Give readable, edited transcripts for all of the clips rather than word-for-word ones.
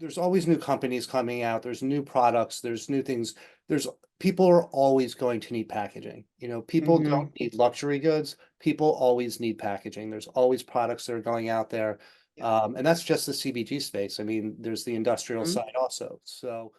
there's always new companies coming out. There's new products. There's new things. There's people are always going to need packaging. People Hmm. don't need luxury goods. People always need packaging. There's always products that are going out there. And that's just the CBG space. I mean, there's the industrial side also. So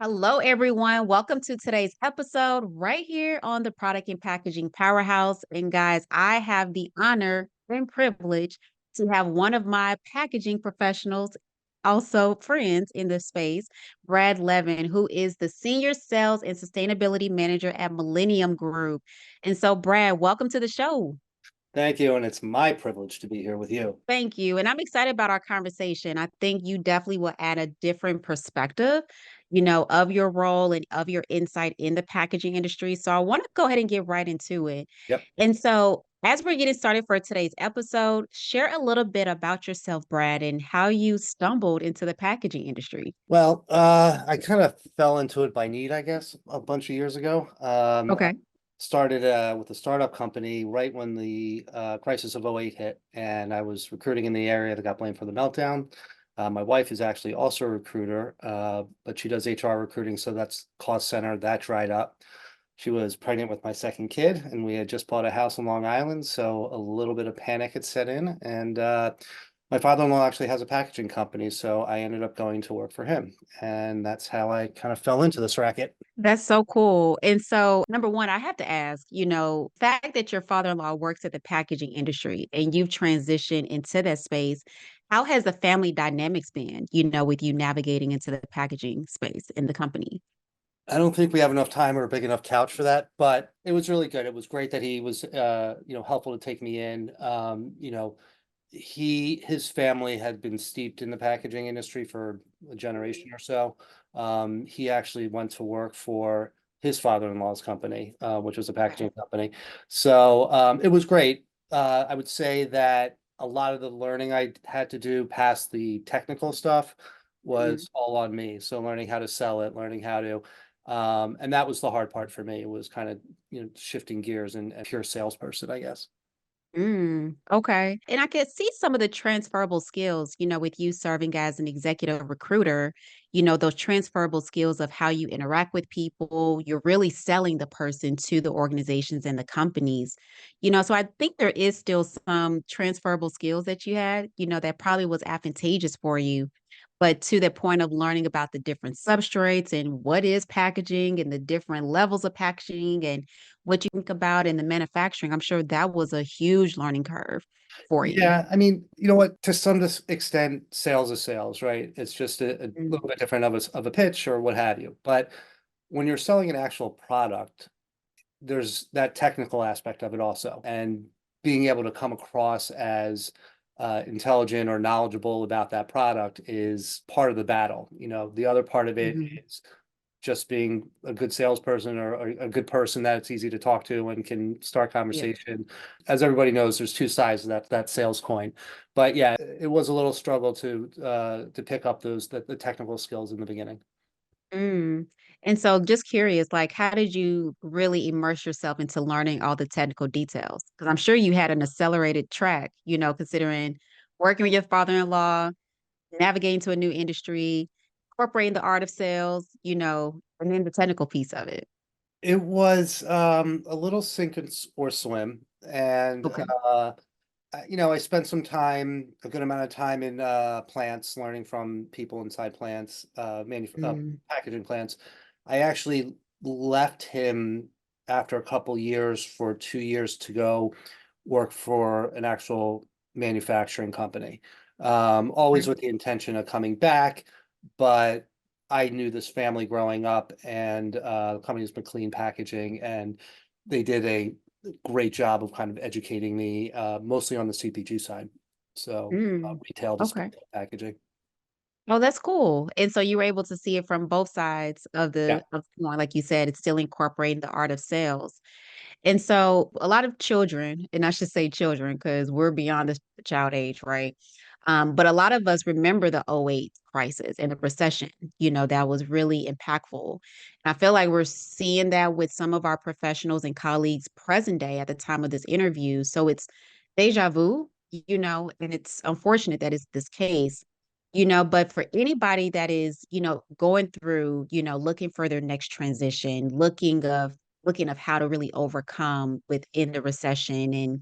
Hello, everyone. Welcome to today's episode right here on the Product and Packaging Powerhouse. And guys, I have the honor and privilege to have one of my packaging professionals, also friends in this space, Brad Levin, who is the Senior Sales and Sustainability Manager at Millennium Group. And so, Brad, welcome to the show. thank you. And it's my privilege to be here with you. Thank you. And I'm excited about our conversation. I think you definitely will add a different perspective, of your role and of your insight in the packaging industry. So I want to go ahead and get right into it. Yep. And so, as we're getting started for today's episode, share a little bit about yourself, Brad, and how you stumbled into the packaging industry. Well, I kind of fell into it by need, I guess, a bunch of years ago. I Okay. started with a startup company right when the crisis of '08 hit, and I was recruiting in the area that got blamed for the meltdown. My wife is actually also a recruiter, but she does HR recruiting, so that's cost center. That dried up. She was pregnant with my second kid, and we had just bought a house on Long Island, so a little bit of panic had set in. And my father-in-law actually has a packaging company, so I ended up going to work for him, and that's how I kind of fell into this racket. That's so cool. And so, number one, I have to ask, fact that your father-in-law works at the packaging industry and you've transitioned into that space, how has the family dynamics been, with you navigating into the packaging space in the company? I don't think we have enough time or a big enough couch for that, but it was really good. It was great that he was, helpful to take me in. His family had been steeped in the packaging industry for a generation or so. He actually went to work for his father-in-law's company, which was a packaging company. So it was great. I would say that a lot of the learning I had to do past the technical stuff Mhm. was all on me. So learning how to sell it, learning how to, and that was the hard part for me. It was kind of, shifting gears and pure salesperson, I guess. Okay. And I could see some of the transferable skills, with you serving as an executive recruiter, those transferable skills of how you interact with people. You're really selling the person to the organizations and the companies, So I think there is still some transferable skills that you had, that probably was advantageous for you. But to the point of learning about the different substrates and what is packaging and the different levels of packaging and what you think about in the manufacturing, I'm sure that was a huge learning curve for you. Yeah, I mean, you know what? To some extent, sales is sales, right? It's just a Mm. little bit different of a pitch or what have you. But when you're selling an actual product, there's that technical aspect of it also, and being able to come across as intelligent or knowledgeable about that product is part of the battle. The other part of it Mhm. is just being a good salesperson or a good person that it's easy to talk to and can start Yeah. conversation. As everybody knows, there's two sides of that sales coin. But yeah, it was a little struggle to pick up the technical skills in the beginning. Mm. And so just curious, like how did you really immerse yourself into learning all the technical details? Because I'm sure you had an accelerated track, considering working with your father-in-law, navigating to a new industry, incorporating the art of sales, and then the technical piece of it. It was a little sink or swim, and Okay. I spent a good amount of time in plants, learning from people inside plants, Mm. packaging plants. I actually left him after a couple years for 2 years to go work for an actual manufacturing company. Always with the intention of coming back, but I knew this family growing up, and the company's been clean packaging, and they did a great job of kind of educating me, mostly on the CPG side. So Mm, retail display okay. packaging. Oh, that's cool. And so you were able to see it from both sides of Yeah. the coin. Like you said, it's still incorporating the art of sales. And so a lot of children, and I should say children because we're beyond the child age, right? But a lot of us remember the '08 crisis and the recession, that was really impactful. And I feel like we're seeing that with some of our professionals and colleagues present day at the time of this interview. So it's deja vu, and it's unfortunate that it's this case. But for anybody that is, going through, looking for their next transition, looking of how to really overcome within the recession and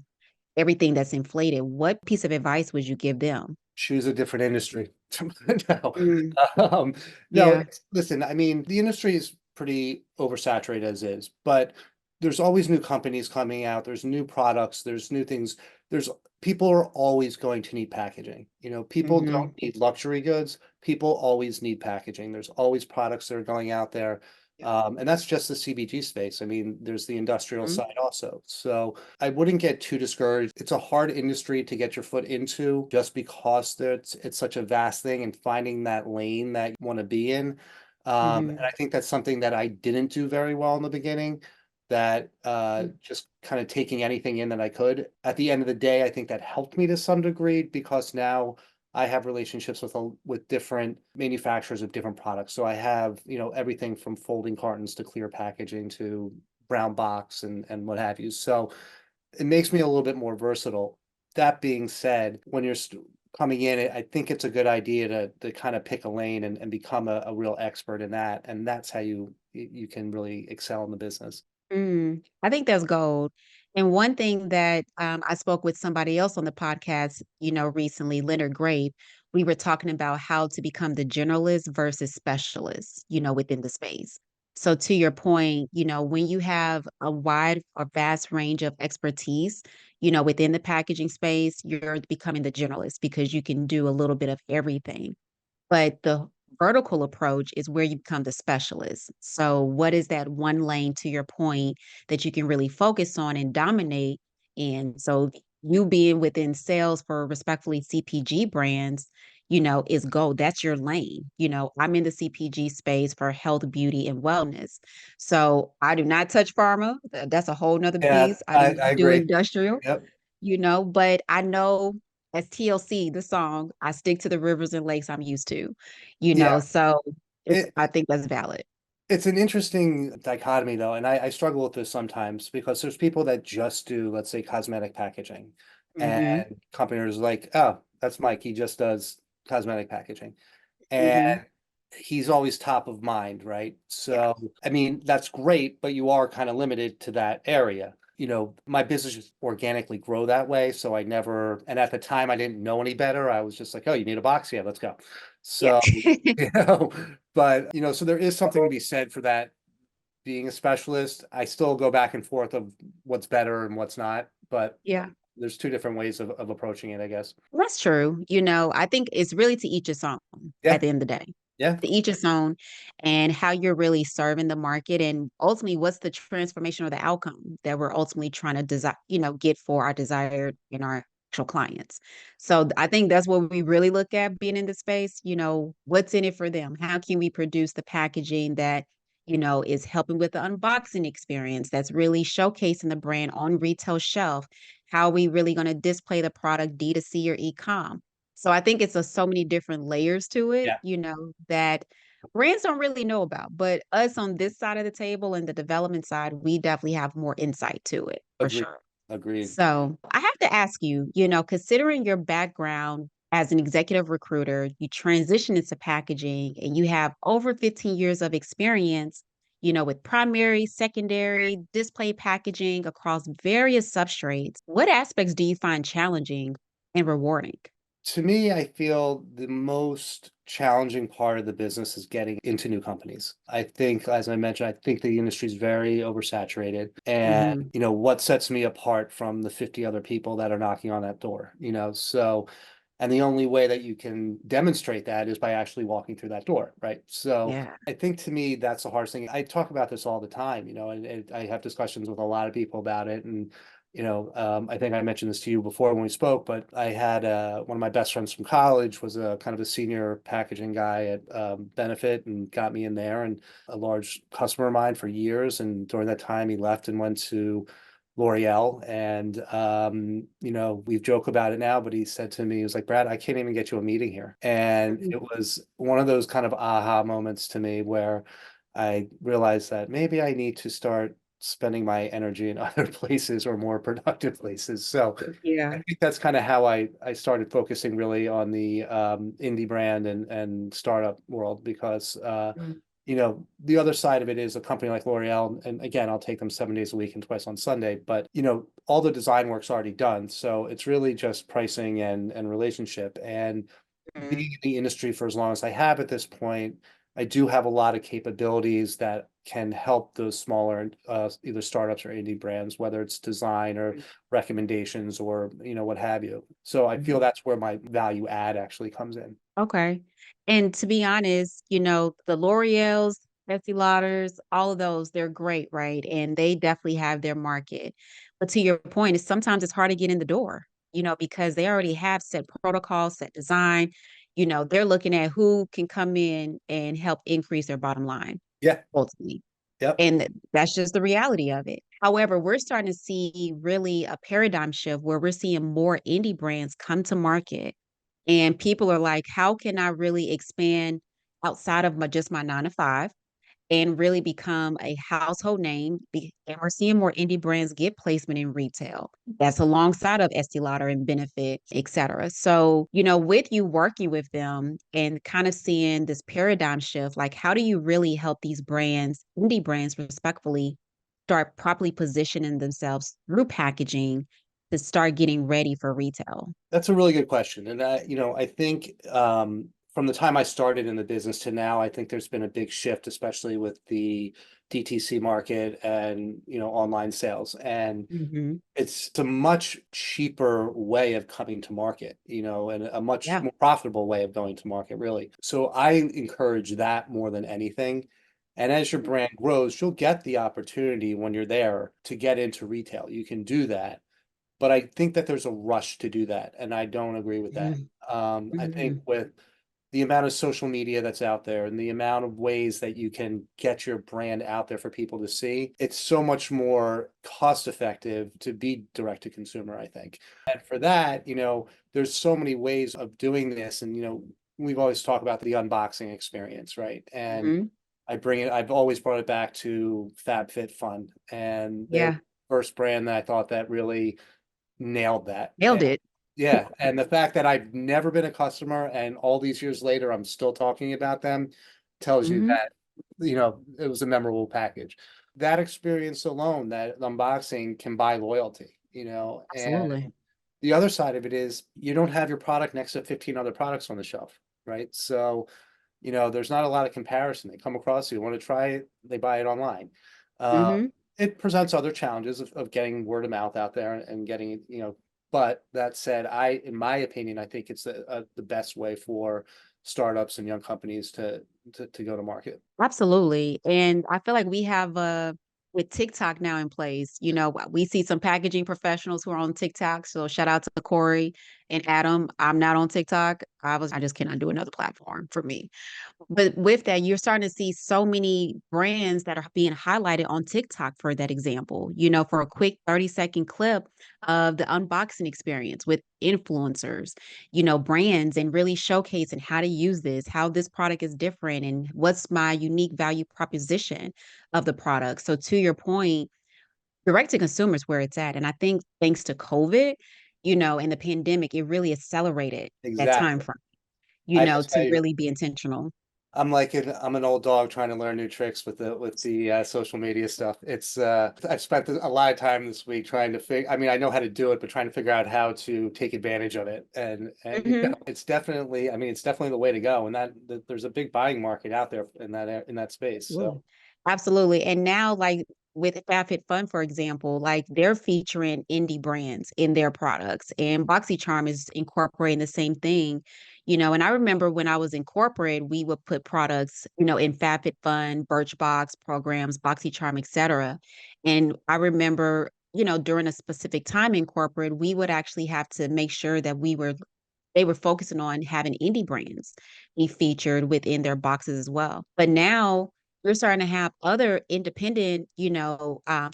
everything that's inflated, what piece of advice would you give them? Choose a different industry. No, Mm, um, no. yeah. Listen, I mean, the industry is pretty oversaturated as is, but there's always new companies coming out. There's new products. There's new things. There's People are always going to need packaging. People Hmm. don't need luxury goods. People always need packaging. There's always products that are going out there. And that's just the CBG space. I mean, there's the industrial Mhm. side also. So I wouldn't get too discouraged. It's a hard industry to get your foot into just because it's such a vast thing, and finding that lane that you want to be in. And Mhm. I think that's something that I didn't do very well in the beginning, that Mm. just kind of taking anything in that I could. At the end of the day, I think that helped me to some degree, because now I have relationships with different manufacturers of different products. So I have, everything from folding cartons to clear packaging to brown box and what have you. So it makes me a little bit more versatile. That being said, when you're coming in, I think it's a good idea to kind of pick a lane and become a real expert in that. And that's how you can really excel in the business. I think that's gold. And one thing that I spoke with somebody else on the podcast, recently, Leonard Grape, we were talking about how to become the generalist versus specialist, within the space. So to your point, when you have a wide or vast range of expertise, within the packaging space, you're becoming the generalist because you can do a little bit of everything. But the vertical approach is where you become the specialist. So, what is that one lane, to your point, that you can really focus on and dominate in? So, you being within sales for respectfully CPG brands, is gold. That's your lane. I'm in the CPG space for health, beauty, and wellness. So, I do not touch pharma. That's a whole nother Yeah, beast. I do I not do agree. industrial, Yep. but I know as TLC, the song, I stick to the rivers and lakes I'm used to, Yeah. so It I think that's valid. it's an interesting dichotomy though, and I struggle with this sometimes, because there's people that just do, let's say, cosmetic packaging, Hmm. and companies are like, oh, that's Mike, he just does cosmetic packaging. Hmm. And he's always top of mind, right? Yeah. So, I mean, that's great, but you are kind of limited to that area. My business just organically grow that way. So I never, and at the time I didn't know any better. I was just like, oh, you need a box? Yeah, let's go. Yeah. So, you know, but, so there is something to be said for that being a specialist. I still go back and forth of what's better and what's not, but Yeah. there's two different ways of approaching it, I guess. That's true. I think it's really to each its own at Yeah. the end of the day. Yeah. To each its own, and how you're really serving the market, and ultimately what's the transformation or the outcome that we're ultimately trying to desire, get for our desired and our actual clients. So I think that's what we really look at being in the space, what's in it for them? How can we produce the packaging that, is helping with the unboxing experience, that's really showcasing the brand on retail shelf? How are we really going to display the product D2C or e-com? So I think it's so many different layers to it, Yeah. that brands don't really know about. But us on this side of the table and the development side, we definitely have more insight to it for Agreed. sure. Agreed. So I have to ask you, considering your background as an executive recruiter, you transition into packaging and you have over 15 years of experience, with primary, secondary, display packaging across various substrates. What aspects do you find challenging and rewarding? To me, I feel the most challenging part of the business is getting into new companies. I think, as I mentioned, I think the industry is very oversaturated. And, Hmm. what sets me apart from the 50 other people that are knocking on that door, so And the only way that you can demonstrate that is by actually walking through that door, right? So Yeah. I think to me, that's the hardest thing. I talk about this all the time, and I have discussions with a lot of people about it. And, I think I mentioned this to you before when we spoke, but I had one of my best friends from college was a kind of a senior packaging guy at Benefit and got me in there, and a large customer of mine for years. And during that time, he left and went to L'Oreal. And we joke about it now, but he said to me, he was like, Brad, I can't even get you a meeting here. And Mhm. it was one of those kind of aha moments to me where I realized that maybe I need to start spending my energy in other places or more productive places. So I Yeah. think that's kind of how I started focusing really on the indie brand and startup world, because Mm. the other side of it is a company like L'Oreal, and again, I'll take them 7 days a week and twice on Sunday, but all the design work's already done. So it's really just pricing and relationship. And being Mhm. in the industry for as long as I have at this point, I do have a lot of capabilities that can help those smaller either startups or indie brands, whether it's design or recommendations or what have you. So I feel Mhm. that's where my value add actually comes in. Okay. And to be honest, the L'Oreals, Estee Lauders, all of those, they're great, right? And they definitely have their market. But to your point, sometimes it's hard to get in the door, because they already have set protocols, set design. They're looking at who can come in and help increase their bottom line Yeah. ultimately. Yep. And that's just the reality of it. However, we're starting to see really a paradigm shift where we're seeing more indie brands come to market and people are like, how can I really expand outside of just my 9 to 5 and really become a household name? And we're seeing more indie brands get placement in retail. That's alongside of Estee Lauder and Benefit, et cetera. So, with you working with them and kind of seeing this paradigm shift, like how do you really help these brands, indie brands, respectfully, start properly positioning themselves through packaging to start getting ready for retail? That's a really good question. And I think from the time I started in the business to now, I think there's been a big shift, especially with the DTC market and, online sales. And Hmm. it's a much cheaper way of coming to market, and a much Yeah. more profitable way of going to market, really. So I encourage that more than anything. And as your brand grows, you'll get the opportunity when you're there to get into retail. You can do that. But I think that there's a rush to do that, and I don't agree with that. Mhm. I think Mhm. with the amount of social media that's out there and the amount of ways that you can get your brand out there for people to see, it's so much more cost effective to be direct to consumer, I think. And for that, there's so many ways of doing this. And, we've always talked about the unboxing experience, right? And Mhm. I've always brought it back to FabFitFun. And they're the Yeah, first brand that I thought that really nailed that. nailed And it. yeah, and the fact that I've never been a customer and all these years later I'm still talking about them tells you Mhm. that, it was a memorable package. That experience alone, that unboxing can buy loyalty, and Absolutely. the other side of it is you don't have your product next to 15 other products on the shelf, right? So, there's not a lot of comparison. They come across, you want to try it, they buy it online. Uh, Mhm. it presents other challenges of getting word of mouth out there and getting it, but that said, in my opinion, I think it's the best way for startups and young companies to go to market. Absolutely, and I feel like we have, with TikTok now in place, we see some packaging professionals who are on TikTok, so shout out to Corey and Adam. I'm not on TikTok. I just cannot do another platform for me. But with that, you're starting to see so many brands that are being highlighted on TikTok for that example, for a quick 30-second clip of the unboxing experience with influencers, brands and really showcasing how to use this, how this product is different, and what's my unique value proposition of the product. So, to your point, direct to consumer is where it's at. And I think thanks to COVID, and the pandemic, it really accelerated that time Exactly. frame, I just to really be intentional. I'm an old dog trying to learn new tricks with the social media stuff. It's I've spent a lot of time this week trying to figure. I mean, I know how to do it, but trying to figure out how to take advantage of it. And Mhm. it's definitely, I mean, it's definitely the way to go. And there's a big buying market out there in that space. So Absolutely. Absolutely. And now, like, with FabFitFun, for example, like they're featuring indie brands in their products, and BoxyCharm is incorporating the same thing, And I remember when I was in corporate, we would put products, in FabFitFun, Birchbox programs, BoxyCharm, etc. And I remember, during a specific time in corporate, we would actually have to make sure that they were focusing on having indie brands be featured within their boxes as well. But now we're starting to have other independent,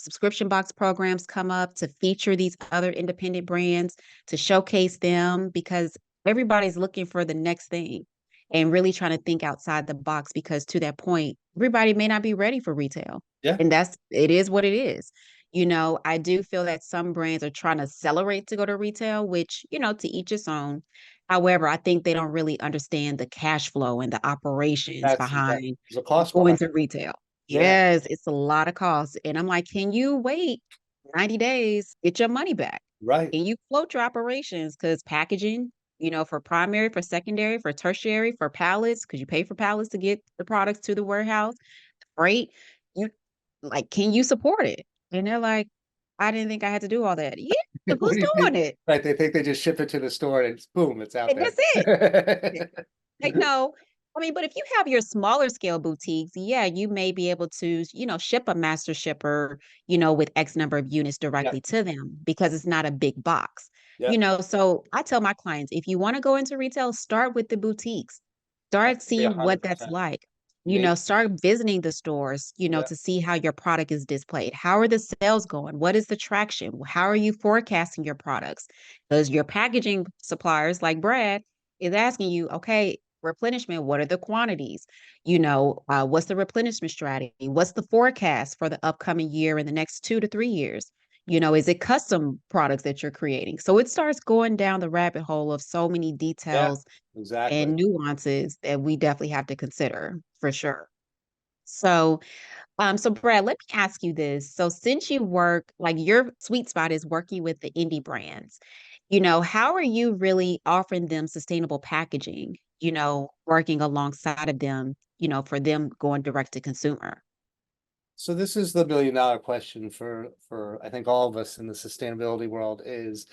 subscription box programs come up to feature these other independent brands, to showcase them, because everybody's looking for the next thing and really trying to think outside the box, because to that point, everybody may not be ready for retail. Yeah, And it is what it is. I do feel that some brands are trying to accelerate to go to retail, which, to each its own. However, I think they don't really understand the cash flow and the operations that behind there's a cost going behind to it. retail. Yeah, Yes, it's a lot of costs. And I'm like, can you wait 90 days, get your money back? right. Can you float your operations? Because packaging, for primary, for secondary, for tertiary, for pallets, because you pay for pallets to get the products to the warehouse, freight, you like, can you support it? And they're like, I didn't think I had to do all that. Yeah, What who's do you think? doing it? Right, they think they just ship it to the store and it's boom, it's out And there. that's it. Like, no. I mean, but if you have your smaller scale boutiques, yeah, you may be able to, ship a master shipper, with X number of units Yeah, directly to them because it's not a big box. yeah, So I tell my clients, if you want to go into retail, start with the boutiques. I Start agree seeing what that's 100%. like. Maybe, Start visiting the stores, yeah, to see how your product is displayed. How are the sales going? What is the traction? How are you forecasting your products? Because your packaging suppliers, like Brad, is asking you, okay, replenishment, what are the quantities? What's the replenishment strategy? What's the forecast for the upcoming year and the next 2 to 3 years? Is it custom products that you're creating? So it starts going down the rabbit hole of so many yeah, details exactly. and nuances that we definitely have to consider for sure. So, so Brad, let me ask you this. So since you work, like your sweet spot is working with the indie brands, how are you really offering them sustainable packaging, working alongside of them, for them going direct to consumer? So this is the $1 billion question for I think all of us in the sustainability world is,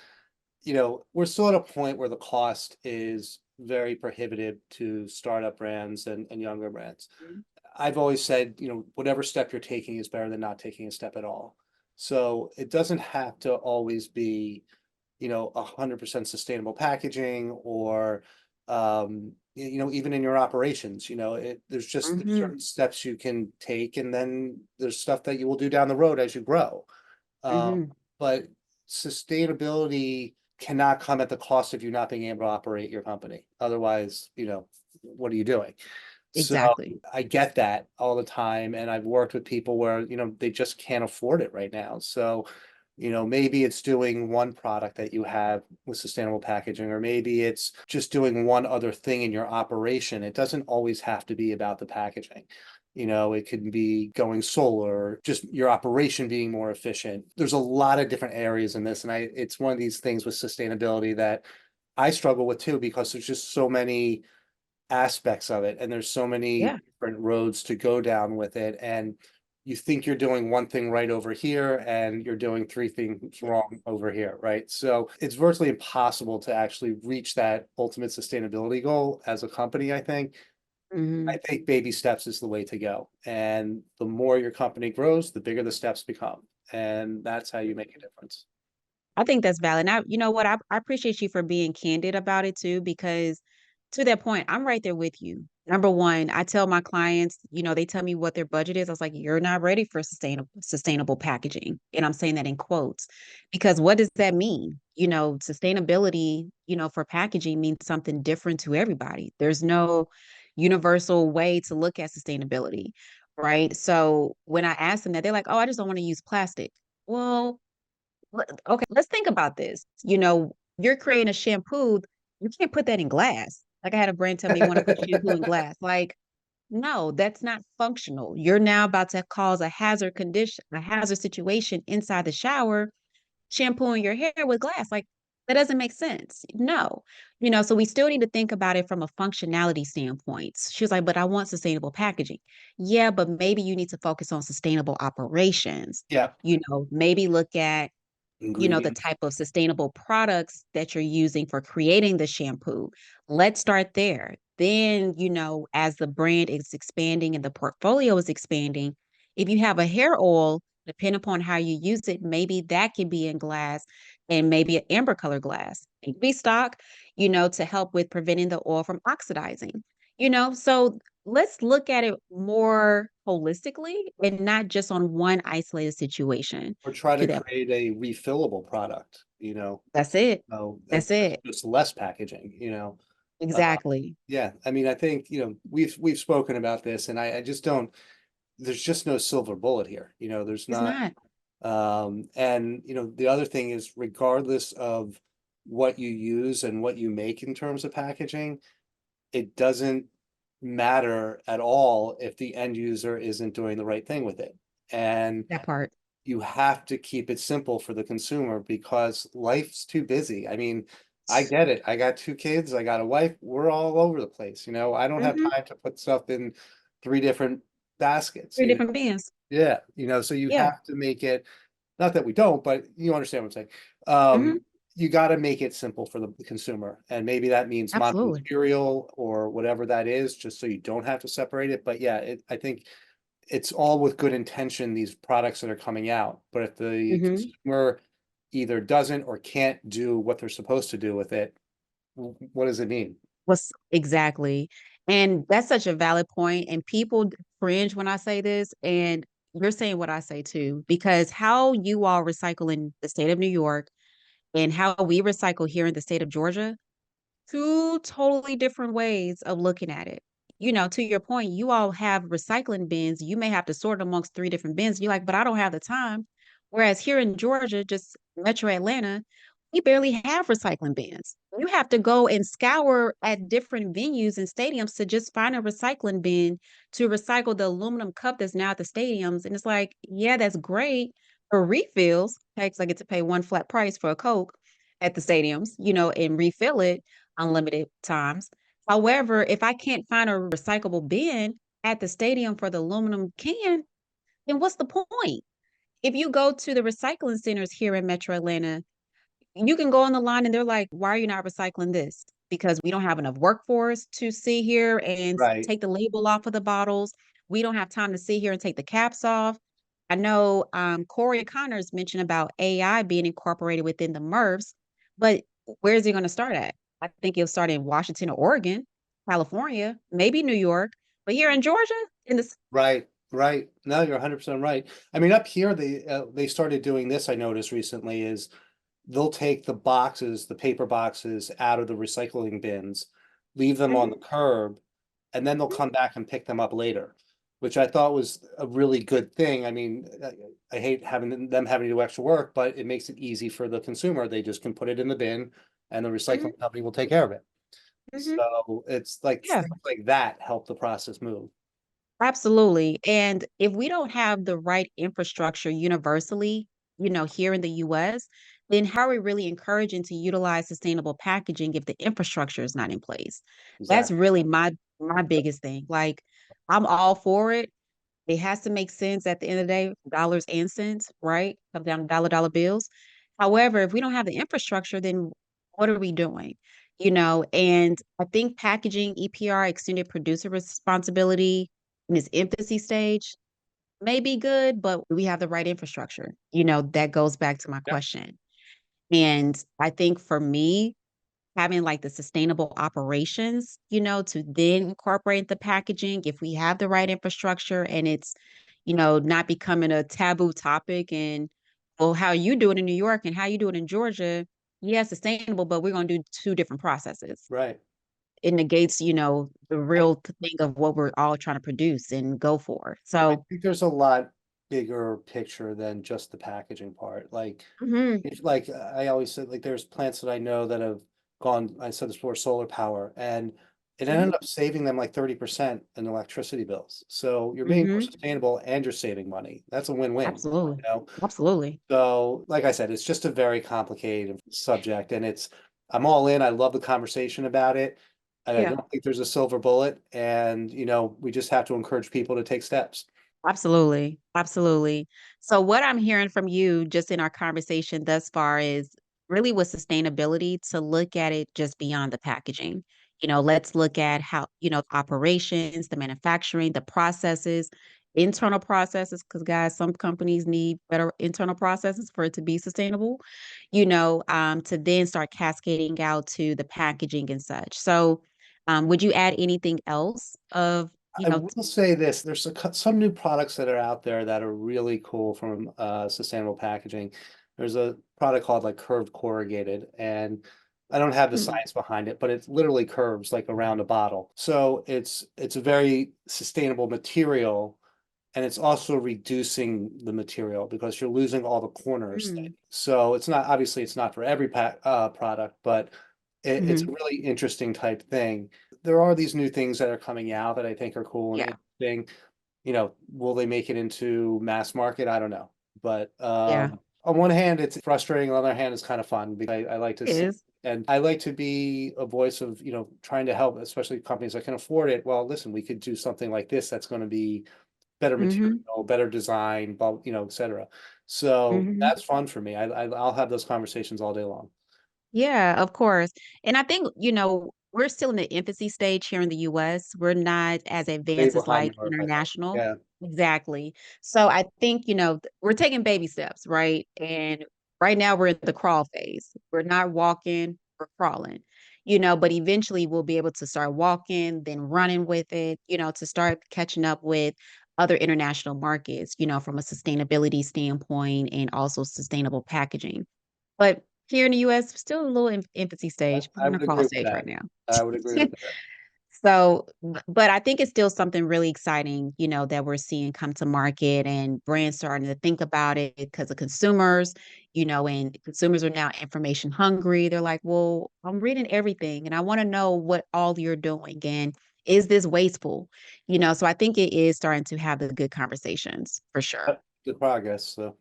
we're still at a point where the cost is very prohibitive to startup brands and younger brands. Mhm. I've always said, whatever step you're taking is better than not taking a step at all. So it doesn't have to always be, 100% sustainable packaging or, even in your operations, there's Mhm. certain steps you can take, and then there's stuff that you will do down the road as you grow. Uh, Mhm. but sustainability cannot come at the cost of you not being able to operate your company. Otherwise, what are you doing? So Exactly. I get that all the time. And I've worked with people where, they just can't afford it right now. So, maybe it's doing one product that you have with sustainable packaging, or maybe it's just doing one other thing in your operation. It doesn't always have to be about the packaging. It could be going solar, just your operation being more efficient. There's a lot of different areas in this. And it's one of these things with sustainability that I struggle with too, because there's just so many aspects of it and there's so many Yeah. different roads to go down with it, and you think you're doing one thing right over here and you're doing three things wrong over here, right? So it's virtually impossible to actually reach that ultimate sustainability goal as a company. I Mhm. think baby steps is the way to go, and the more your company grows, the bigger the steps become, and that's how you make a difference. I think that's valid. Now, you know what? I appreciate you for being candid about it too, because to that point, I'm right there with you. Number one, I tell my clients, they tell me what their budget is. I was like, you're not ready for sustainable packaging. And I'm saying that in quotes, because what does that mean? Sustainability, for packaging means something different to everybody. There's no universal way to look at sustainability, right? So when I ask them that, they're like, oh, I just don't want to use plastic. Well, okay, let's think about this. You're creating a shampoo, you can't put that in glass. Like I had a brand tell me, want to put shampoo in glass. Like, no, that's not functional. You're now about to cause a hazard condition, a hazard situation inside the shower, shampooing your hair with glass. Like, That doesn't make sense. No. So we still need to think about it from a functionality standpoint. She was like, but I want sustainable packaging. Yeah, but maybe you need to focus on sustainable operations. Yeah, Maybe look at the ingredients. type of sustainable products that you're using for creating the shampoo. Let's start there. Then, as the brand is expanding and the portfolio is expanding, if you have a hair oil, depending upon how you use it, maybe that can be in glass and maybe an amber color glass. It can be stock, to help with preventing the oil from oxidizing. So let's look at it more holistically and not just on one isolated situation Or try to to that. create a refillable product, That's it. so That's that's it. just less packaging, Uh, Exactly. yeah, I mean, I think, we've spoken about this, and I just don't, there's just no silver bullet here, there's It's not. not And the other thing is, regardless of what you use and what you make in terms of packaging, it doesn't matter at all if the end user isn't doing the right thing with it. And that part. you have to keep it simple for the consumer because life's too busy. I mean, I get it. I got two kids, I got a wife, we're all over the place, I don't have Mhm. time to put stuff in three different baskets, 3 different bands. yeah, so you Yeah. have to make it, not that we don't, but you understand what I'm saying. Mhm. You got to make it simple for the consumer, and maybe that means Absolutely. monomaterial or whatever that is, just so you don't have to separate it. But yeah, I think it's all with good intention, these products that are coming out. But if the Mhm. consumer either doesn't or can't do what they're supposed to do with it, what does it mean? What's exactly. And that's such a valid point, and people cringe when I say this, and you're saying what I say too, because how you all recycle in the state of New York and how we recycle here in the state of Georgia, 2 totally different ways of looking at it. To your point, you all have recycling bins. You may have to sort amongst 3 different bins. You're like, but I don't have the time. Whereas here in Georgia, just Metro Atlanta, we barely have recycling bins. You have to go and scour at different venues and stadiums to just find a recycling bin to recycle the aluminum cup that's now at the stadiums. And it's like, yeah, that's great for refills. Because I get to pay one flat price for a Coke at the stadiums, and refill it unlimited times. However, if I can't find a recyclable bin at the stadium for the aluminum can, then what's the point? If you go to the recycling centers here in Metro Atlanta, you can go on the line and they're like, why are you not recycling this? Because we don't have enough workforce to sit here and Right, take the label off of the bottles. We don't have time to sit here and take the caps off. I know Corey Connors mentioned about AI being incorporated within the MRFs, but where is he going to start at? I think he'll start in Washington or Oregon, California, maybe New York, but here in Georgia, in the right, right. No, you're 100% right. I mean, up here they started doing this. I noticed recently is they'll take the boxes, the paper boxes out of the recycling bins, leave them on Mhm, the curb, and then they'll come back and pick them up later, which I thought was a really good thing. I mean, I hate having them having to do extra work, but it makes it easy for the consumer. They just can put it in the bin and the mhm, recycling company will take care of it. mhm. So it's like Yeah. things like that help the process move. Absolutely. And if we don't have the right infrastructure universally, here in the US, then how are we really encouraging to utilize sustainable packaging if the infrastructure is not in place? That's Exactly. really my biggest thing. Like I'm all for it. It has to make sense at the end of the day, dollars and cents, right? Come down to dollar bills. However, if we don't have the infrastructure, then what are we doing? And I think packaging EPR, extended producer responsibility, in its infancy stage may be good, but we have the right infrastructure. That goes back to my Yep. question. And I think for me, having like the sustainable operations, to then incorporate the packaging if we have the right infrastructure and it's, not becoming a taboo topic and well, how you do it in New York and how you do it in Georgia, yeah, sustainable, but we're gonna do 2 different processes. Right. It negates, the I, real thing of what we're all trying to produce and go for. I So think there's a lot bigger picture than just the packaging part. Like, mhm, if like I always said, like there's plants that I know that have gone, I said this before, solar power, and it Mhm. ended up saving them like 30% in electricity bills. So you're being more Mhm. sustainable and you're saving money. That's a win-win, Absolutely. you know? Absolutely. So, like I said, it's just a very complicated subject and I'm all in. I love the conversation about it. And I Yeah. don't think there's a silver bullet. And, we just have to encourage people to take steps. Absolutely. Absolutely. So what I'm hearing from you just in our conversation thus far is really with sustainability to look at it just beyond the packaging. Let's look at how, operations, the manufacturing, the processes, internal processes, because guys, some companies need better internal processes for it to be sustainable, to then start cascading out to the packaging and such. So would you add anything else of, I will say this, there's some new products that are out there that are really cool from sustainable packaging. There's a product called like curved corrugated, and I don't have the Hmm, science behind it, but it literally curves like around a bottle. So it's a very sustainable material, and it's also reducing the material because you're losing all the corners. mm, So it's not obviously it's not for every product, but it's a mhm. really interesting type thing. There are these new things that are coming out that I think are cool and Yeah, interesting. Will they make it into mass market? I don't know. But yeah, on one hand, it's frustrating. On the other hand, it's kind of fun because I like to it see is. and I like to be a voice of, trying to help, especially companies that can afford it. Well, listen, we could do something like this that's going to be better Mhm, material, better design, but et cetera. So mhm. that's fun for me. I'll have those conversations all day long. Yeah, of course. And I think, we're still in the infancy stage here in the US. We're not as Way advanced as behind like Europe, I think. international. Yeah. Exactly. So I think, we're taking baby steps, right? And right now we're in the crawl phase. We're not walking, we're crawling. But eventually we'll be able to start walking, then running with it, to start catching up with other international markets, from a sustainability standpoint and also sustainable packaging. But here in the US, we're still a little infancy stage. We're I in a would crawl agree with stage right that. now. I would agree with that. So, but I think it's still something really exciting, that we're seeing come to market and brands starting to think about it because of consumers, and consumers are now information hungry. They're like, well, I'm reading everything and I want to know what all you're doing. And is this wasteful? So I think it is starting to have the good conversations for sure. Good progress. So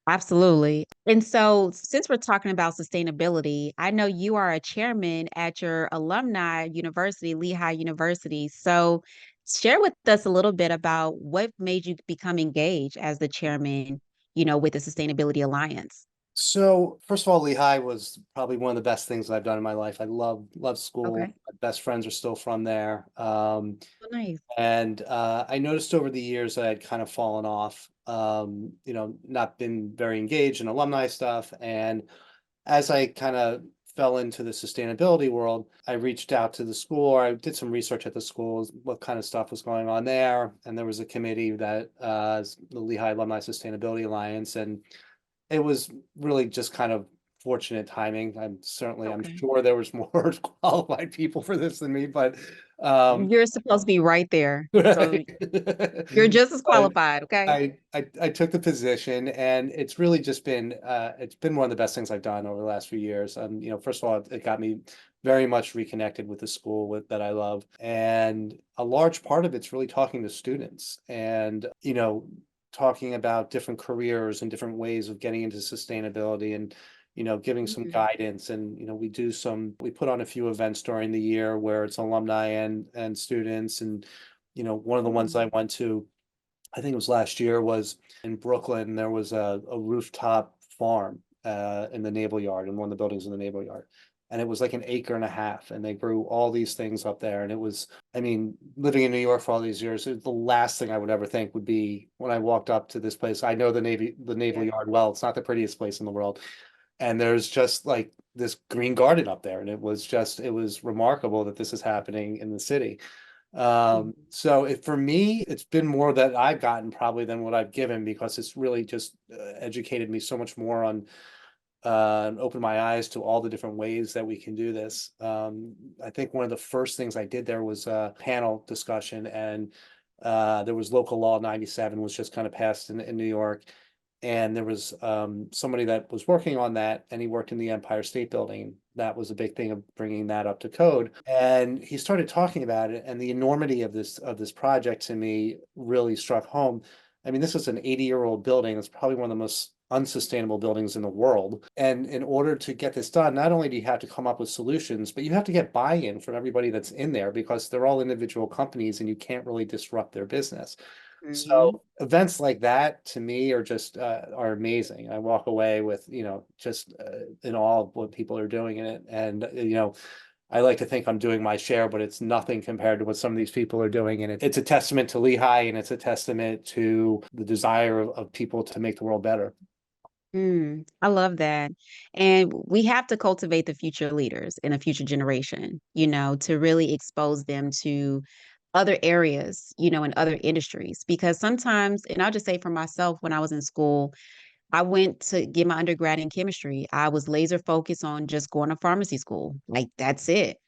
Absolutely. And so, since we're talking about sustainability, I know you are a chairman at your alumni university, Lehigh University. So, share with us a little bit about what made you become engaged as the chairman, with the Sustainability Alliance. so first of all, Lehigh was probably one of the best things I've done in my life. I love school. Okay. My best friends are still from there. Oh, nice. And I noticed over the years that I'd kind of fallen off, not been very engaged in alumni stuff. And as I kind of fell into the sustainability world, I reached out to the school, or I did some research at the schools, what kind of stuff was going on there. And there was a committee that is the Lehigh Alumni Sustainability Alliance, and it was really just kind of fortunate timing. I'm Okay. sure there was more qualified people for this than me, but um, You're supposed to be right there. So, right. you're just as But qualified. Okay. I took the position and it's really just been it's been one of the best things I've done over the last few years. First of all, it got me very much reconnected with the school that I love. And a large part of it's really talking to students and, talking about different careers and different ways of getting into sustainability and, giving some Mhm. guidance. And, we put on a few events during the year where it's alumni and students. And, one of the ones I Mhm. went to, I think it was last year, was in Brooklyn. There was a rooftop farm in the Naval Yard, in one of the buildings in the Naval Yard. And it was like an acre and a half, and they grew all these things up there. And it was, I mean, living in New York for all these years, the last thing I would ever think would be when I walked up to this place. I know the Naval Yeah. Yard well. It's not the prettiest place in the world, and there's just like this green garden up there, and it was remarkable that this is happening in the city. Mhm. So for me, it's been more that I've gotten probably than what I've given because it's really just educated me so much more on and opened my eyes to all the different ways that we can do this. I think one of the first things I did there was a panel discussion, and there was local law 97 was just kind of passed in New York. And there was somebody that was working on that, and he worked in the Empire State Building. That was a big thing of bringing that up to code. And he started talking about it, and the enormity of this project to me really struck home. I mean, this is an 80-year-old building. It's probably one of the most unsustainable buildings in the world. And in order to get this done, not only do you have to come up with solutions, but you have to get buy-in from everybody that's in there because they're all individual companies and you can't really disrupt their business. Mhm. So events like that to me are just are amazing. I walk away with, just in awe of what people are doing in it. And, I like to think I'm doing my share, but it's nothing compared to what some of these people are doing. And it's a testament to Lehigh and it's a testament to the desire of people to make the world better. I love that. And we have to cultivate the future leaders in a future generation, to really expose them to other areas, in other industries. Because sometimes, and I'll just say for myself, when I was in school, I went to get my undergrad in chemistry. I was laser focused on just going to pharmacy school. Like, that's it.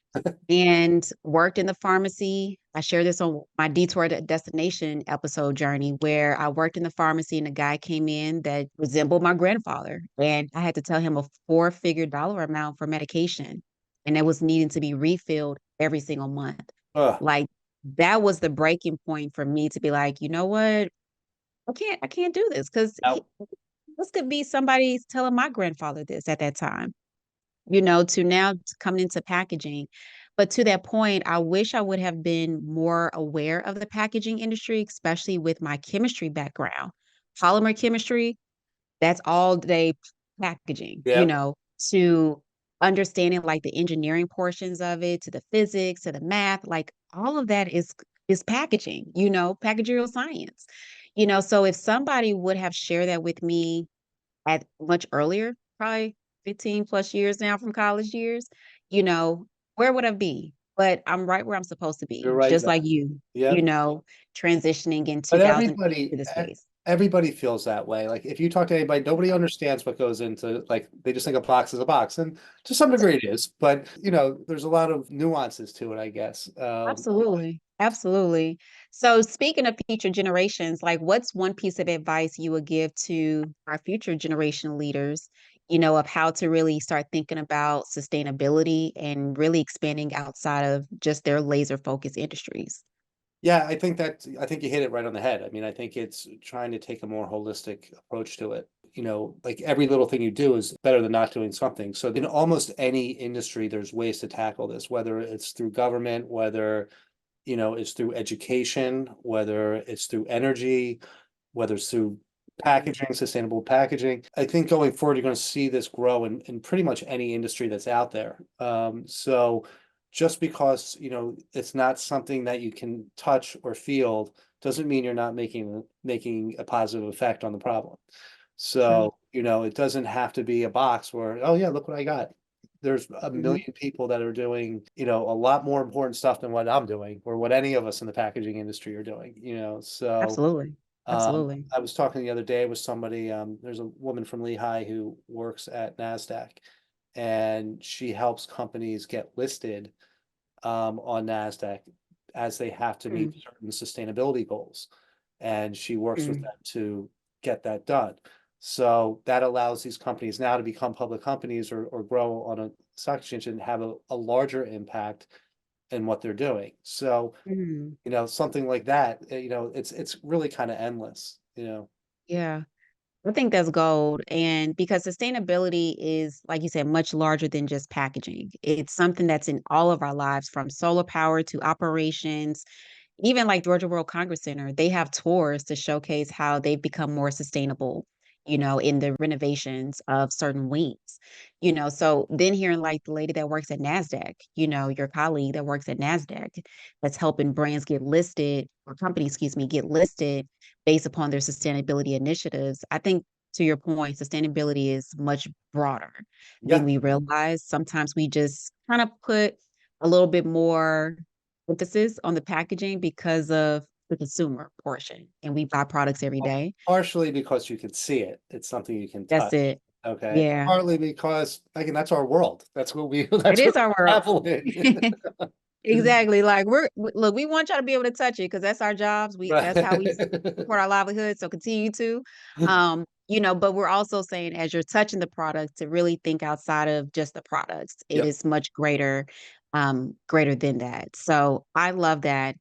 And worked in the pharmacy. I shared this on my Detour to Destination episode journey, where I worked in the pharmacy and a guy came in that resembled my grandfather. And I had to tell him a four-figure dollar amount for medication. And it was needing to be refilled every single month. Ugh. Like, that was the breaking point for me to be like, you know what? I can't do this because Now, this could be somebody telling my grandfather this at that time, to now coming into packaging. But to that point, I wish I would have been more aware of the packaging industry, especially with my chemistry background. Polymer chemistry, that's all day packaging, yeah. to understanding like the engineering portions of it, to the physics, to the math, like all of that is packaging, packagerial science. So if somebody would have shared that with me at much earlier, probably 15 plus years now from college years, you know, where would I be? But I'm right where I'm supposed to You're be, right just there. like you, Yep. transitioning in But 2000 to the space. everybody feels that way. Like if you talk to anybody, nobody understands what goes into, like they just think a box is a box. And to some degree it is, but there's a lot of nuances to it, I guess. Absolutely. Absolutely. So speaking of future generations, like what's one piece of advice you would give to our future generation leaders, of how to really start thinking about sustainability and really expanding outside of just their laser focused industries? Yeah, I think you hit it right on the head. I mean, I think it's trying to take a more holistic approach to it. Like every little thing you do is better than not doing something. So in almost any industry, there's ways to tackle this, whether it's through government, whether, it's through education, whether it's through energy, whether it's through Mhm. packaging, sustainable packaging. I think going forward, you're going to see this grow in pretty much any industry that's out there. So just because, it's not something that you can touch or feel doesn't mean you're not making a positive effect on the problem. True. So, it doesn't have to be a box where, oh yeah, look what I got. There's a Hmm. million people that are doing, a lot more important stuff than what I'm doing or what any of us in the packaging industry are doing, so Absolutely. Absolutely. I was talking the other day with somebody, there's a woman from Lehigh who works at NASDAQ and she helps companies get listed on NASDAQ as they have to meet Mm, certain sustainability goals. And she works with mm, them to get that done. So that allows these companies now to become public companies or grow on a stock exchange and have a larger impact in what they're doing. So mm. something like that, it's really kind of endless. Yeah. I think that's gold. And because sustainability is, like you said, much larger than just packaging. It's something that's in all of our lives, from solar power to operations. Even like Georgia World Congress Center, they have tours to showcase how they've become more sustainable, in the renovations of certain wings. So then hearing like the lady that works at NASDAQ, your colleague that works at NASDAQ, that's helping brands get listed, or companies, excuse me, get listed based upon their sustainability initiatives. I think to your point, sustainability is much broader than Yeah, we realize. Sometimes we just kind of put a little bit more emphasis on the packaging because of the consumer portion, and we buy products every day. partially because you can see it. It's something you can That's touch. it. Okay. Yeah, Partly because, again, that's our world. That's what we it that's what is our we world. travel in. Exactly. Like look, we want y'all to be able to touch it because that's our jobs. That's how we Right. support our livelihood. So continue to. but we're also saying as you're touching the product to really think outside of just the products. It Yep. is much greater than that. So I love that.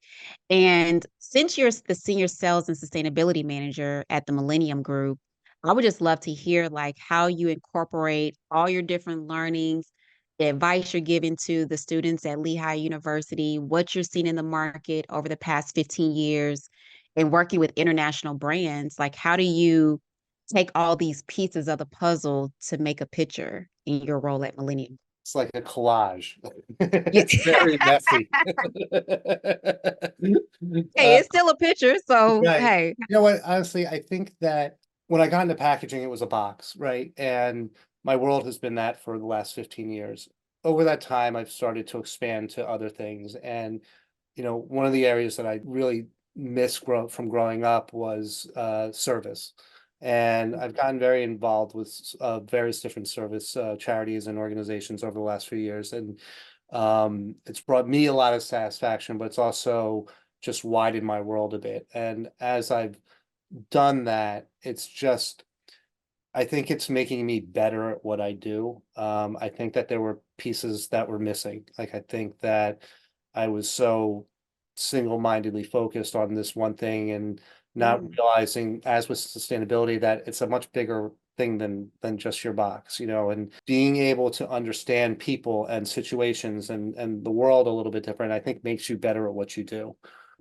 And since you're the senior sales and sustainability manager at the Millennium Group, I would just love to hear like how you incorporate all your different learnings, the advice you're giving to the students at Lehigh University, what you're seeing in the market over the past 15 years, and working with international brands. Like, how do you take all these pieces of the puzzle to make a picture in your role at Millennium? It's like a collage. Yeah. It's very messy. Hey, it's still a picture, so Right. hey. You know what? Honestly, I think that when I got into packaging, it was a box, right? And my world has been that for the last 15 years. Over that time, I've started to expand to other things. And, one of the areas that I really from growing up was service. And I've gotten very involved with various different service charities and organizations over the last few years. And it's brought me a lot of satisfaction, but it's also just widened my world a bit. And as I've done that, I think it's making me better at what I do. I think that there were pieces that were missing. Like, I think that I was so single-mindedly focused on this one thing and not Mm, realizing, as with sustainability, that it's a much bigger thing than just your box, and being able to understand people and situations and the world a little bit different, I think makes you better at what you do.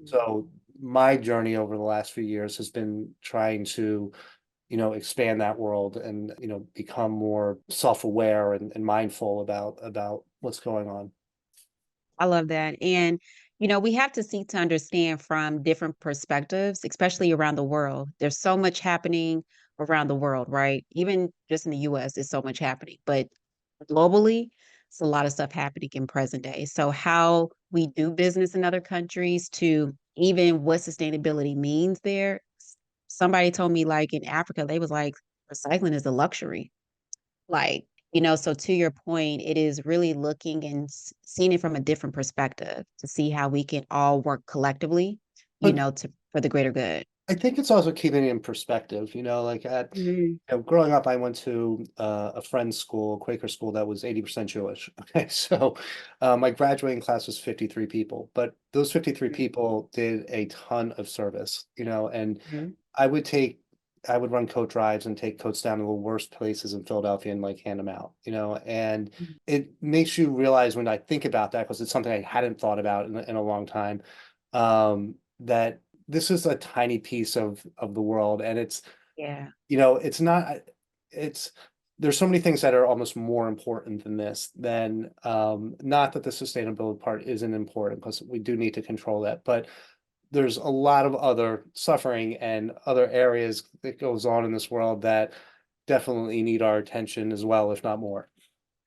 So my journey over the last few years has been trying to expand that world and become more self-aware and mindful about what's going on. I love that. And, we have to seek to understand from different perspectives, especially around the world. There's so much happening around the world, right? Even just in the US, there's so much happening. But globally, it's a lot of stuff happening in present day. So, how we do business in other countries to even what sustainability means there. Somebody told me, like in Africa, they was like, recycling is a luxury. Like, so to your point, it is really looking and seeing it from a different perspective to see how we can all work collectively, But for the greater good. I think it's also keeping it in perspective, like Mhm. growing up, I went to a friend's school, a Quaker school that was 80% Jewish. Okay, so my graduating class was 53 people, but those 53 Mhm. people did a ton of service, and Mhm. I would take I would run coat drives and take coats down to the worst places in Philadelphia and like hand them out, and Mhm. it makes you realize when I think about that, because it's something I hadn't thought about in a long time, that this is a tiny piece of the world, and Yeah, it's not it's there's so many things that are almost more important than this, than not that the sustainability part isn't important, because we do need to control that, but there's a lot of other suffering and other areas that goes on in this world that definitely need our attention as well, if not more.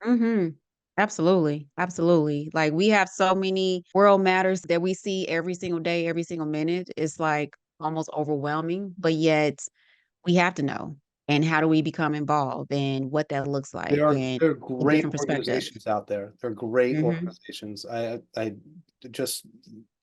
Mhm. Absolutely, absolutely. Like, we have so many world matters that we see every single day, every single minute. It's, like, almost overwhelming, but yet we have to know. And how do we become involved and what that looks like and There are the great different perspectives. organizations out there. They're great Mhm. organizations. I just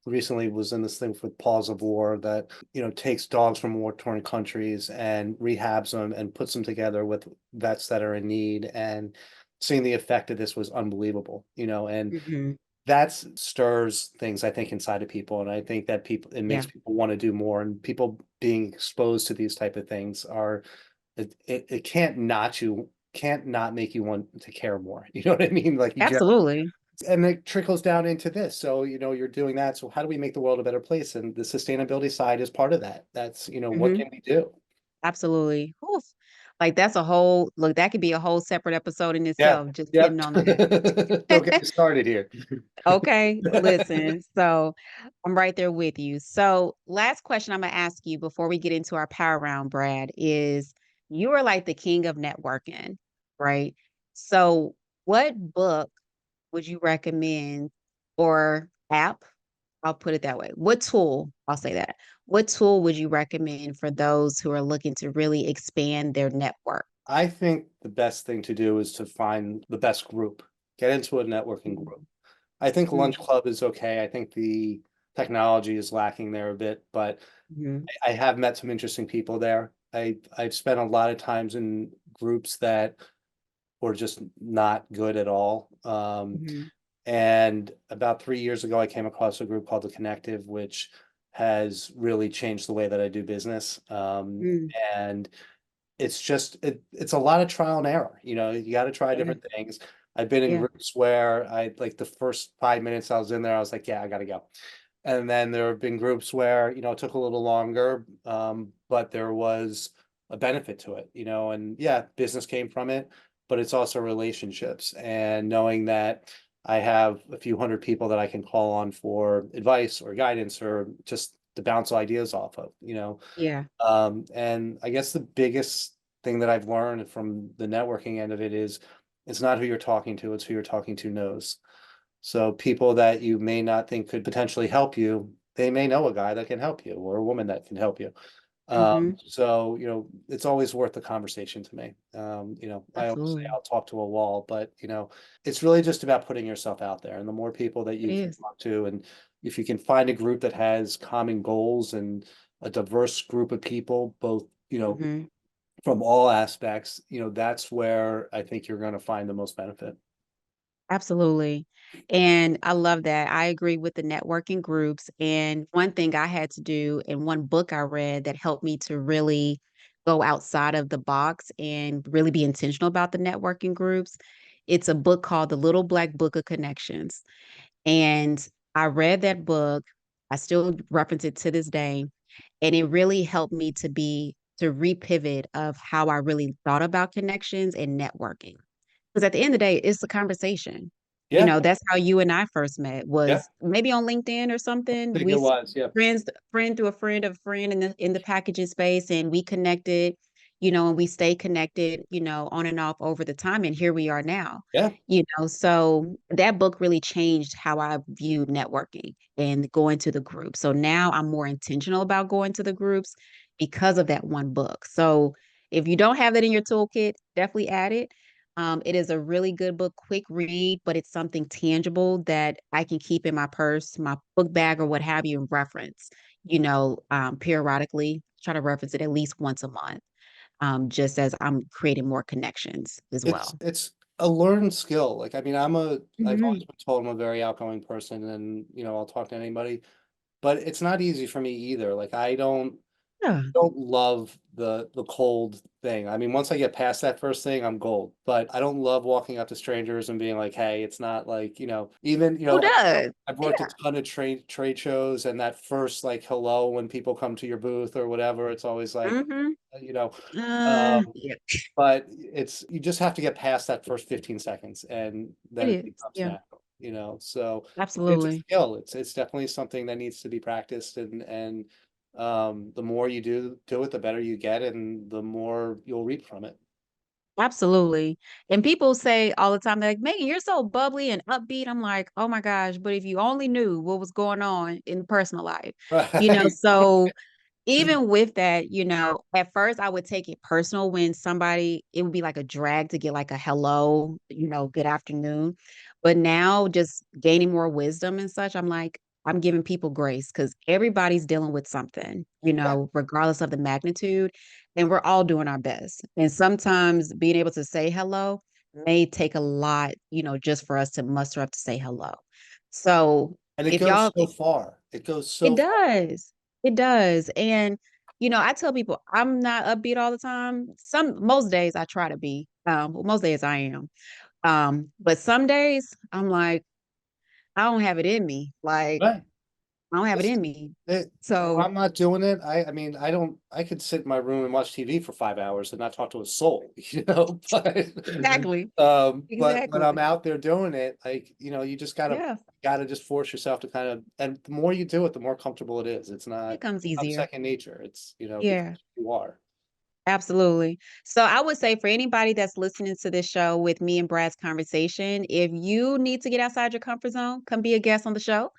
recently was in this thing with Paws of War that, takes dogs from war-torn countries and rehabs them and puts them together with vets that are in need. And seeing the effect of this was unbelievable, and Mhm. that stirs things, I think, inside of people. And I think that it makes Yeah. people want to do more, and people being exposed to these type of things it can't not make you want to care more. You know what I mean? Like, Absolutely. and it trickles down into this. So, you're doing that. So how do we make the world a better place? And the sustainability side is part of that. That's, what Mhm. can we do? Absolutely. Oof. Like, that's a whole look, that could be a whole separate episode in Yeah. itself, just Yep. hitting on that. Don't get me started here. Okay, listen, so I'm right there with you. So, last question I'm gonna ask you before we get into our power round, Brad, is you are like the king of networking, right? So, what book would you recommend or app? I'll put it that way. What tool, I'll say that. What tool would you recommend for those who are looking to really expand their network? I think the best thing to do is to find the best group, get into a networking Mhm. group. I think Lunch Mhm. Club is okay. I think the technology is lacking there a bit, but Mhm. I have met some interesting people there. I've spent a lot of times in groups that were just not good at all. Mhm. And about 3 years ago, I came across a group called The Connective, which has really changed the way that I do business. Mm, And it's a lot of trial and error. You got to try yeah, different things. I've been in yeah, groups where I like the first 5 minutes I was in there, I was like, yeah, I gotta go. And then there have been groups where, it took a little longer, but there was a benefit to it, and yeah, business came from it, but it's also relationships and knowing that I have a few hundred people that I can call on for advice or guidance or just to bounce ideas off of. yeah. And I guess the biggest thing that I've learned from the networking end of it is it's not who you're talking to, it's who you're talking to knows. So people that you may not think could potentially help you, they may know a guy that can help you or a woman that can help you. Mhm. So, it's always worth the conversation to me. I always say Absolutely. I'll talk to a wall, but it's really just about putting yourself out there and the more people that It you can is. talk to, and if you can find a group that has common goals and a diverse group of people, both, Mhm. from all aspects, that's where I think you're going to find the most benefit. Absolutely. And I love that. I agree with the networking groups. And one thing I had to do, and one book I read that helped me to really go outside of the box and really be intentional about the networking groups. It's a book called The Little Black Book of Connections. And I read that book. I still reference it to this day. And it really helped me to repivot of how I really thought about connections and networking. Because at the end of the day, it's a conversation. Yeah, That's how you and I first met, yeah, was maybe on LinkedIn or something. I think it was. Yeah, Friend through a friend of a friend in the packaging space, and we connected, and we stay connected, on and off over the time, and here we are now. yeah. So that book really changed how I view networking and going to the group. So now I'm more intentional about going to the groups because of that one book. So if you don't have that in your toolkit, definitely add it. It is a really good book, quick read, but it's something tangible that I can keep in my purse, my book bag, or what have you, and reference, periodically. Try to reference it at least once a month, just as I'm creating more connections as It's well. it's a learned skill. Like, I mean, I've always Mhm. been told I'm a very outgoing person and, I'll talk to anybody, but it's not easy for me either. Like, I Yeah. don't love the cold thing. I mean, once I get past that first thing, I'm gold. But I don't love walking up to strangers and being like, "Hey," it's not like, even, Who does? I've worked a Yeah. ton of trade shows and that first like hello when people come to your booth or whatever, it's always like, Mhm. you know, um, Yeah, but you just have to get past that first 15 seconds and it then it is. becomes Yeah, natural. So it's a absolutely. skill. It's definitely something that needs to be practiced and the more you do it, the better you get and the more you'll reap from it. Absolutely. And people say all the time, they're like, Megan, you're so bubbly and upbeat. I'm like, oh my gosh, but if you only knew what was going on in personal life, Right. so even with that, at first I would take it personal when somebody, it would be like a drag to get like a hello, good afternoon. But now just gaining more wisdom and such, I'm like, I'm giving people grace because everybody's dealing with something, Yeah. regardless of the magnitude. And we're all doing our best. And sometimes being able to say hello may take a lot, just for us to muster up to say hello. So And it if goes y'all so far. It goes it so far. does. It does. And I tell people I'm not upbeat all the time. Most days I try to be. Well, most days I am. But some days I'm like, I don't have it in me. Like, Right. I don't have it It's in me. if So I'm not doing it, I mean, I could sit in my room and watch TV for 5 hours and not talk to a soul, exactly. But when I'm Exactly. out there doing it, like, you just Yeah. gotta just force yourself to kind of, and the more you do it, the more comfortable it is. It comes It becomes easier. second nature. It's, because Yeah. you are. Absolutely. So I would say for anybody that's listening to this show with me and Brad's conversation, if you need to get outside your comfort zone, come be a guest on the show.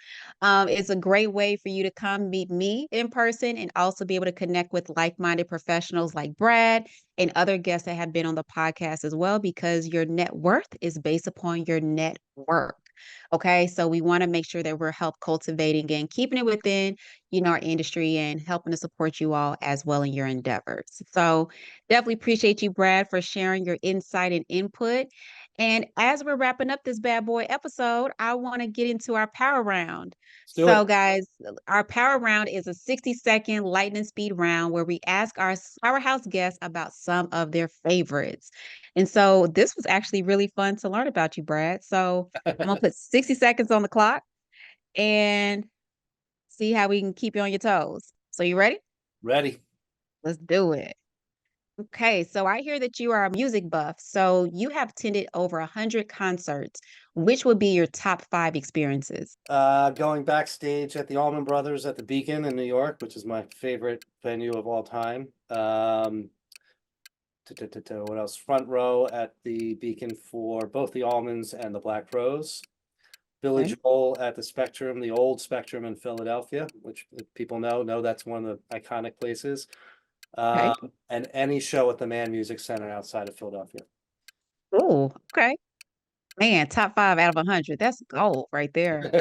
It's a great way for you to come meet me in person and also be able to connect with like-minded professionals like Brad and other guests that have been on the podcast as well, because your net worth is based upon your network. Okay. So we want to make sure that we're help cultivating and keeping it within, our industry and helping to support you all as well in your endeavors. So definitely appreciate you, Brad, for sharing your insight and input. And as we're wrapping up this bad boy episode, I want to get into our power round. Let's do So, it. guys, our power round is a 60-second lightning speed round where we ask our powerhouse guests about some of their favorites. And so, this was actually really fun to learn about you, Brad. So, I'm going to put 60 seconds on the clock and see how we can keep you on your toes. So, you ready? Ready. Let's do it. Okay, so I hear that you are a music buff. So you have attended over 100 concerts. Which would be your top five experiences? Going backstage at the Allman Brothers at the Beacon in New York, which is my favorite venue of all time. What else? Front row at the Beacon for both the Almonds and the Black Rose. Billy Okay. Joel at the Spectrum, the old Spectrum in Philadelphia, which if people know that's one of the iconic places. Okay. And any show at the Man Music Center outside of Philadelphia. Oh, okay. Man, top five out of 100. That's gold right there.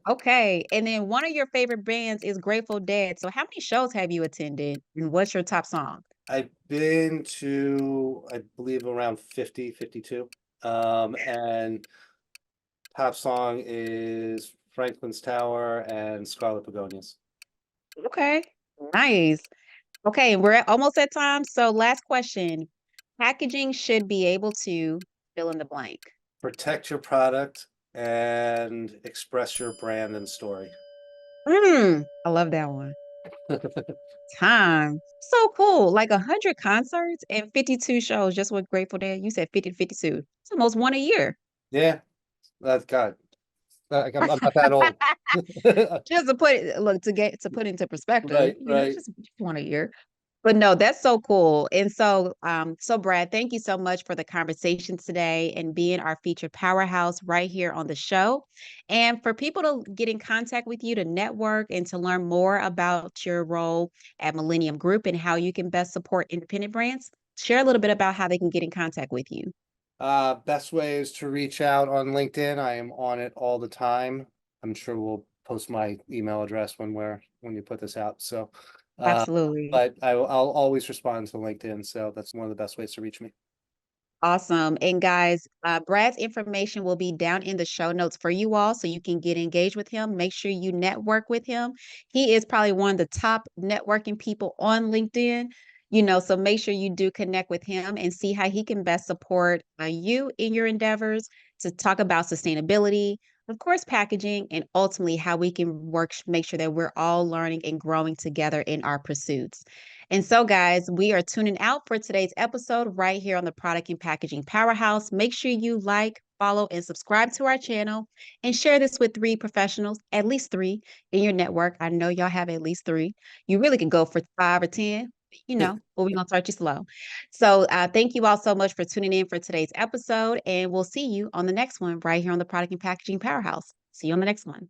Okay. And then one of your favorite bands is Grateful Dead. So how many shows have you attended? And what's your top song? I've been to, I believe, around 50, 52. And top song is Franklin's Tower and Scarlet Begonias. Okay. Nice. Okay, we're almost at time. So last question. Packaging should be able to fill in the blank. Protect your product and express your brand and story. I love that one. Time. So cool. Like 100 concerts and 52 shows just with Grateful Dead. You said 50 to 52. It's almost one a year. Yeah, that's God. I'm not that old. Just to put it, look, to put into perspective, Right, right. just one a year. But no, that's so cool. And so Brad, thank you so much for the conversation today and being our featured powerhouse right here on the show. And for people to get in contact with you to network and to learn more about your role at Millennium Group and how you can best support independent brands, share a little bit about how they can get in contact with you. Best way is to reach out on LinkedIn. I am on it all the time. I'm sure we'll post my email address when you put this out. So, uh, Absolutely. but I'll always respond to LinkedIn. So that's one of the best ways to reach me. Awesome. And guys, Brad's information will be down in the show notes for you all so you can get engaged with him. Make sure you network with him. He is probably one of the top networking people on LinkedIn, so make sure you do connect with him and see how he can best support you in your endeavors to talk about sustainability, of course, packaging, and ultimately how we can make sure that we're all learning and growing together in our pursuits. And so, guys, we are tuning out for today's episode right here on the Product and Packaging Powerhouse. Make sure you like, follow, and subscribe to our channel and share this with three professionals, at least three in your network. I know y'all have at least three. You really could go for 5 or 10, but we're going to start you slow. So, thank you all so much for tuning in for today's episode, and we'll see you on the next one right here on the Product and Packaging Powerhouse. See you on the next one.